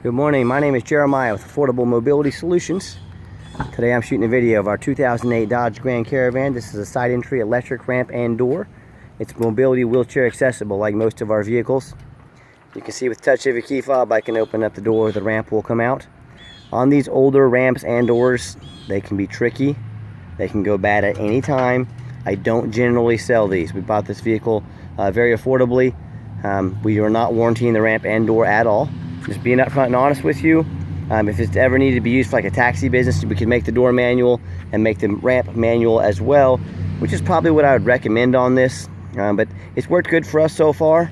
Good morning, my name is Jeremiah with Affordable Mobility Solutions. Today I'm shooting a video of our 2008 Dodge Grand Caravan. This is a side entry electric ramp and door. It's mobility wheelchair accessible like most of our vehicles. You can see with touch of a key fob I can open up the door, the ramp will come out. On these older ramps and doors, they can be tricky. They can go bad at any time. I don't generally sell these. We bought this vehicle very affordably. We are not warranting the ramp and door at all. Just being upfront and honest with you. If it's ever needed to be used for like a taxi business, we can make the door manual and make the ramp manual as well, which is probably what I would recommend on this. But it's worked good for us so far.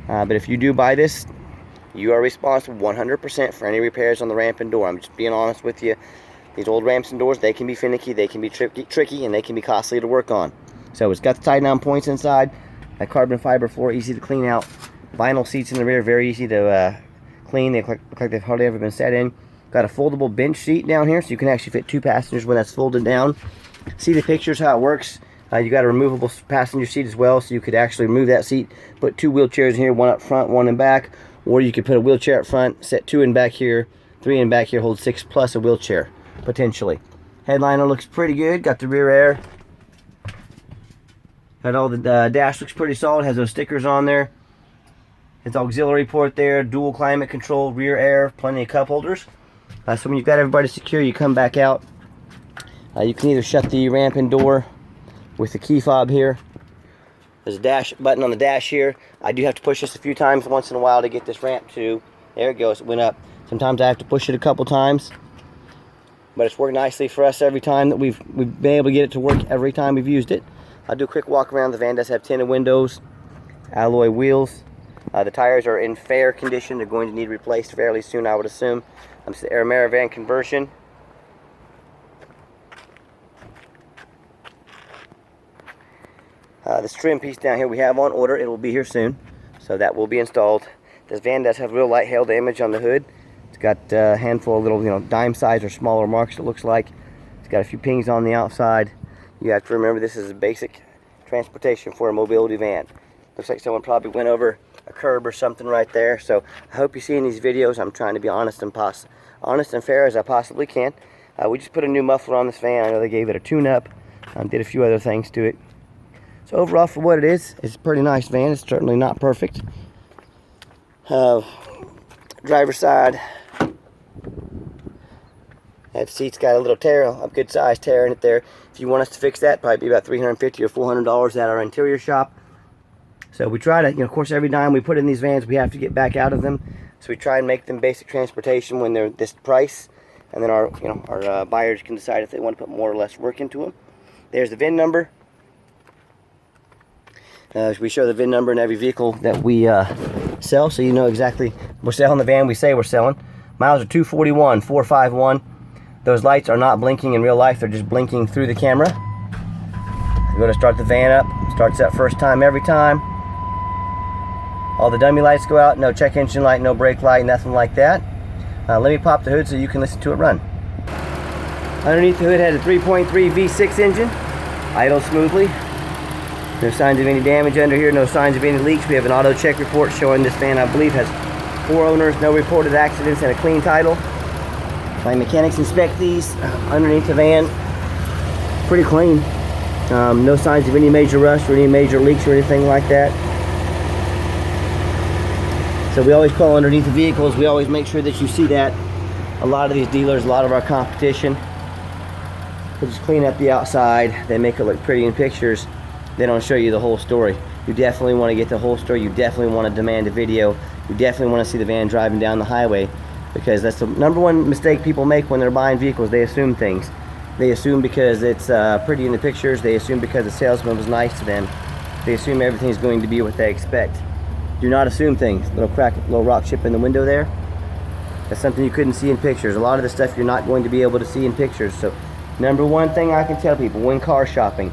But if you do buy this, you are responsible 100% for any repairs on the ramp and door. I'm just being honest with you. These old ramps and doors, they can be finicky, they can be tricky, and they can be costly to work on. So it's got the tie down points inside, a carbon fiber floor, easy to clean out. Vinyl seats in the rear, very easy to clean. They look like they've hardly ever been set in. Got a foldable bench seat down here, so you can actually fit 2 passengers when that's folded down. See the pictures how it works. You got a removable passenger seat as well, so you could actually remove that seat, put 2 wheelchairs in here, one up front, one in back, or you could put a wheelchair up front, set 2 in back here, 3 in back here, hold 6 plus a wheelchair potentially. Headliner looks pretty good. Got the rear air. Got all the dash looks pretty solid. Has those stickers on there. It's auxiliary port there, dual climate control, rear air, plenty of cup holders. So when you've got everybody secure, you come back out. You can either shut the ramp and door with the key fob here. There's a dash button on the dash here. I do have to push this a few times once in a while to get this ramp to, there it goes, it went up. Sometimes I have to push it a couple times, but it's worked nicely for us every time that we've been able to get it to work every time we've used it. I'll do a quick walk around. The van does have tinted windows, alloy wheels. The tires are in fair condition. They're going to need replaced fairly soon, I would assume. It's the Caravan conversion. This trim piece down here we have on order. It will be here soon, so that will be installed. This van does have real light hail damage on the hood. It's got a handful of little, dime size or smaller marks, it looks like. It's got a few pings on the outside. You have to remember this is a basic transportation for a mobility van. Looks like someone probably went over a curb or something right there. So I hope you see in these videos I'm trying to be honest and fair as I possibly can. We just put a new muffler on this van. I know they gave it a tune-up, did a few other things to it. So overall, for what it is, it's a pretty nice van. It's certainly not perfect. Driver's side, that seat's got a little tear, a good size tear in it there. If you want us to fix that, probably be about $350 or $400 at our interior shop. So we try to, of course, every time we put in these vans, we have to get back out of them. So we try and make them basic transportation when they're this price, and then our buyers can decide if they want to put more or less work into them. There's the VIN number. We show the VIN number in every vehicle that we sell, so you know exactly we're selling the van we say we're selling. Miles are 241,451. Those lights are not blinking in real life; they're just blinking through the camera. I go to start the van up. Starts that first time every time. All the dummy lights go out, no check engine light, no brake light, nothing like that. Let me pop the hood so you can listen to it run. Underneath the hood has a 3.3 V6 engine, idle smoothly. No signs of any damage under here, no signs of any leaks. We have an auto check report showing this van, I believe, has 4 owners, no reported accidents, and a clean title. My mechanics inspect these underneath the van. Pretty clean. No signs of any major rust or any major leaks or anything like that. So we always call underneath the vehicles. We always make sure that you see that. A lot of these dealers, a lot of our competition, they just clean up the outside. They make it look pretty in pictures. They don't show you the whole story. You definitely want to get the whole story. You definitely want to demand a video. You definitely want to see the van driving down the highway, because that's the #1 mistake people make when they're buying vehicles. They assume things. They assume because it's pretty in the pictures. They assume because the salesman was nice to them. They assume everything's going to be what they expect. Do not assume things. Little rock chip in the window there. That's something you couldn't see in pictures. A lot of the stuff you're not going to be able to see in pictures. So #1 thing I can tell people when car shopping,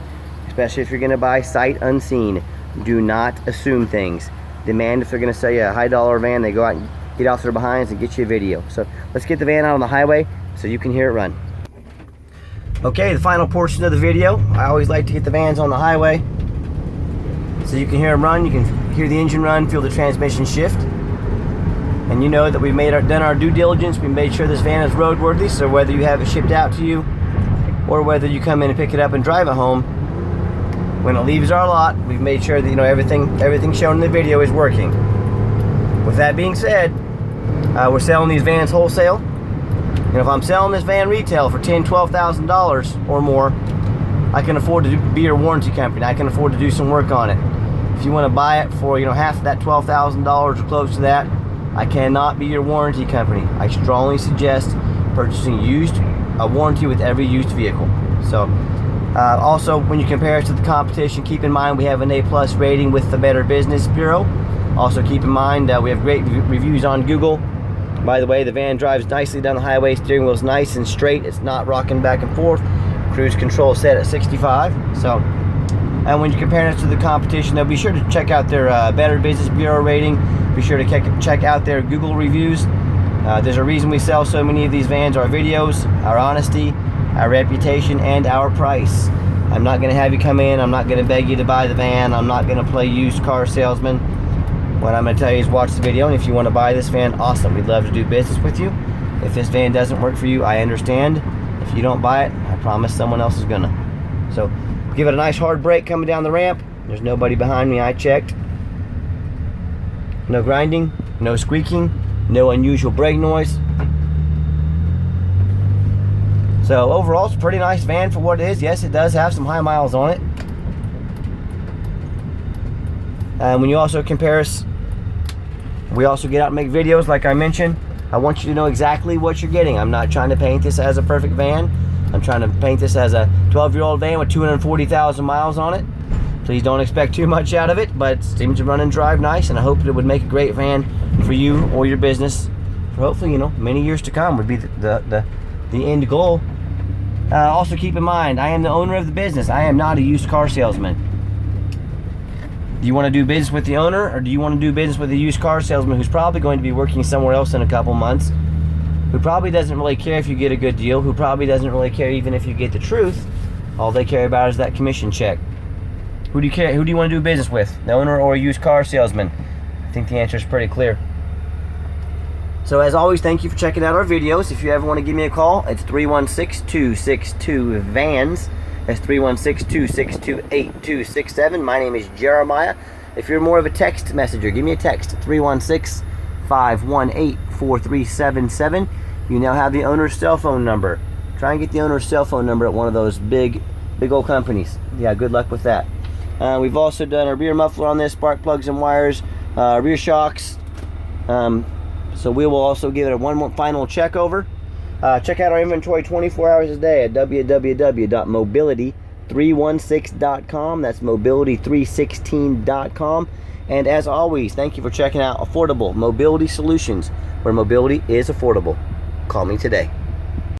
especially if you're going to buy sight unseen, do not assume things. Demand if they're going to sell you a high-dollar van, they go out and get off their behinds and get you a video. So let's get the van out on the highway so you can hear it run. Okay, the final portion of the video. I always like to get the vans on the highway so you can hear them run. You can hear the engine run, feel the transmission shift. and you know that we've done our due diligence. We made sure this van is roadworthy, so whether you have it shipped out to you or whether you come in and pick it up and drive it home, when it leaves our lot, we've made sure that everything shown in the video is working. With that being said, we're selling these vans wholesale. And if I'm selling this van retail for $10,000, $12,000 or more, I can afford to be your warranty company. I can afford to do some work on it. If you want to buy it for half of that $12,000 or close to that, I cannot be your warranty company. I strongly suggest purchasing a warranty with every used vehicle. So also, when you compare us to the competition, keep in mind we have an A+ rating with the Better Business Bureau. Also keep in mind we have great reviews on Google. By the way, the van drives nicely down the highway. Steering wheel's nice and straight. It's not rocking back and forth. Cruise control set at 65. So, and when you compare us to the competition, though, be sure to check out their Better Business Bureau rating. Be sure to check out their Google reviews. There's a reason we sell so many of these vans: our videos, our honesty, our reputation, and our price. I'm not going to have you come in. I'm not going to beg you to buy the van. I'm not going to play used car salesman. What I'm going to tell you is watch the video, and if you want to buy this van, awesome. We'd love to do business with you. If this van doesn't work for you, I understand. If you don't buy it, I promise someone else is going to. So give it a nice hard brake coming down the ramp. There's nobody behind me. I checked. No grinding, no squeaking, no unusual brake noise. So overall, it's a pretty nice van for what it is. Yes, it does have some high miles on it. And when you also compare us, we also get out and make videos like I mentioned. I want you to know exactly what you're getting. I'm not trying to paint this as a perfect van. I'm trying to paint this as a 12-year-old van with 240,000 miles on it. Please don't expect too much out of it, but it seems to run and drive nice, and I hope it would make a great van for you or your business for hopefully, many years to come would be the end goal. Also keep in mind, I am the owner of the business. I am not a used car salesman. Do you want to do business with the owner, or do you want to do business with a used car salesman who's probably going to be working somewhere else in a couple months, who probably doesn't really care if you get a good deal, who probably doesn't really care even if you get the truth? All they care about is that commission check. Who do you care? Who do you want to do business with, the owner or a used car salesman? I think the answer is pretty clear. So as always, thank you for checking out our videos. If you ever want to give me a call, it's 316-262-VANS. That's 316-262-8267. My name is Jeremiah. If you're more of a text messenger, give me a text, 316-518-4377. You now have the owner's cell phone number. Try and get the owner's cell phone number at one of those big old companies. Yeah, good luck with that. We've also done our rear muffler on this, spark plugs and wires, rear shocks. So we will also give it one more final check over. Check out our inventory 24 hours a day at www.mobility316.com. That's mobility316.com. And as always, thank you for checking out affordable mobility solutions, where mobility is affordable. Call me today.